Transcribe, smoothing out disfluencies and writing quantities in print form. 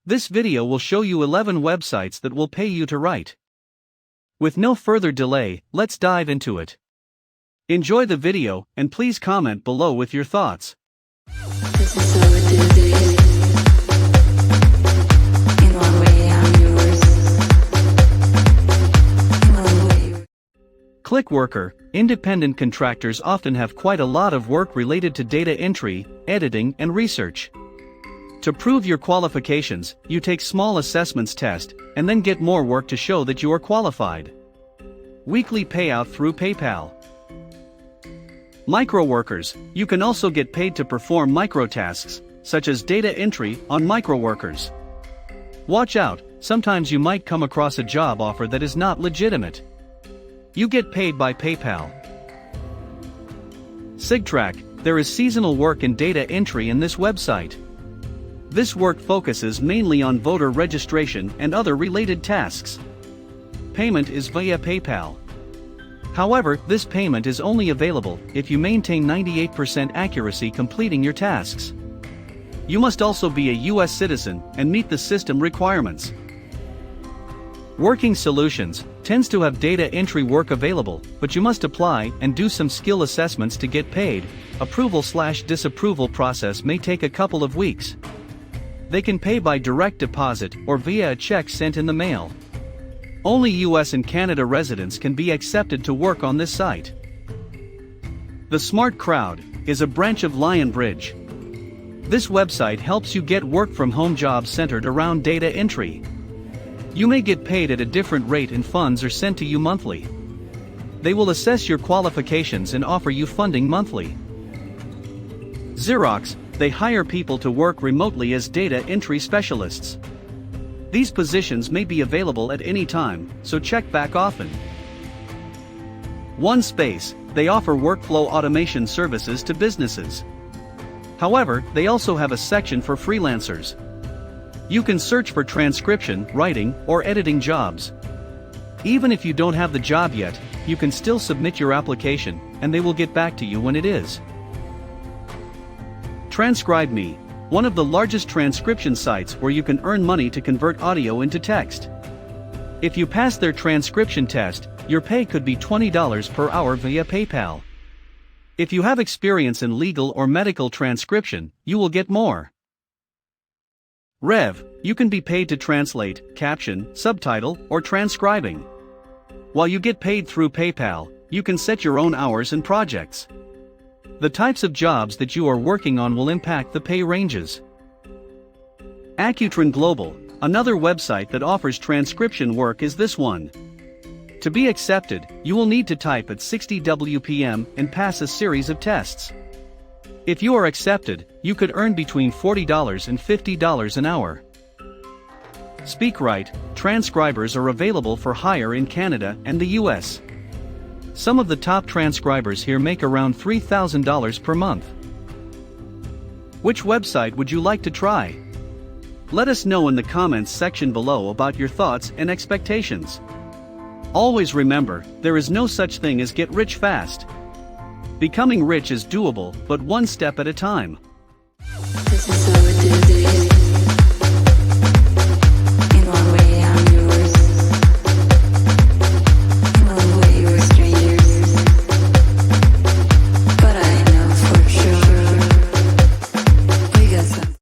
This video will show you 11 websites that will pay you to write. With no further delay, let's dive into it. Enjoy the video, and please comment below with your thoughts. This is so ridiculous. In one way I'm yours. In one way. Clickworker. Independent contractors often have quite a lot of work related to data entry, editing, and research. To prove your qualifications, you take small assessments test, and then get more work to show that you are qualified. Weekly payout through PayPal. Microworkers. You can also get paid to perform microtasks, such as data entry, on Microworkers. Watch out, sometimes you might come across a job offer that is not legitimate. You get paid by PayPal. SigTrack. There is seasonal work in data entry in this website. This work focuses mainly on voter registration and other related tasks. Payment is via PayPal. However, this payment is only available if you maintain 98% accuracy completing your tasks. You must also be a US citizen and meet the system requirements. Working Solutions tends to have data entry work available, but you must apply and do some skill assessments to get paid. Approval/disapproval process may take a couple of weeks. They can pay by direct deposit or via a check sent in the mail. Only US and Canada residents can be accepted to work on this site. The Smart Crowd is a branch of Lionbridge. This website helps you get work from home jobs centered around data entry. You may get paid at a different rate and funds are sent to you monthly. They will assess your qualifications and offer you funding monthly. Xerox. They hire people to work remotely as data entry specialists. These positions may be available at any time, so check back often. OneSpace. They offer workflow automation services to businesses. However, they also have a section for freelancers. You can search for transcription, writing, or editing jobs. Even if you don't have the job yet, you can still submit your application, and they will get back to you when it is. TranscribeMe. One of the largest transcription sites where you can earn money to convert audio into text. If you pass their transcription test, your pay could be $20 per hour via PayPal. If you have experience in legal or medical transcription, you will get more. Rev. You can be paid to translate, caption, subtitle, or transcribing. While you get paid through PayPal, you can set your own hours and projects. The types of jobs that you are working on will impact the pay ranges. Accutron Global. Another website that offers transcription work is this one. To be accepted, you will need to type at 60 WPM and pass a series of tests. If you are accepted, you could earn between $40 and $50 an hour. SpeakWrite. Transcribers are available for hire in Canada and the US. Some of the top transcribers here make around $3,000 per month. Which website would you like to try? Let us know in the comments section below about your thoughts and expectations. Always remember, there is no such thing as get rich fast. Becoming rich is doable, but one step at a time. This is so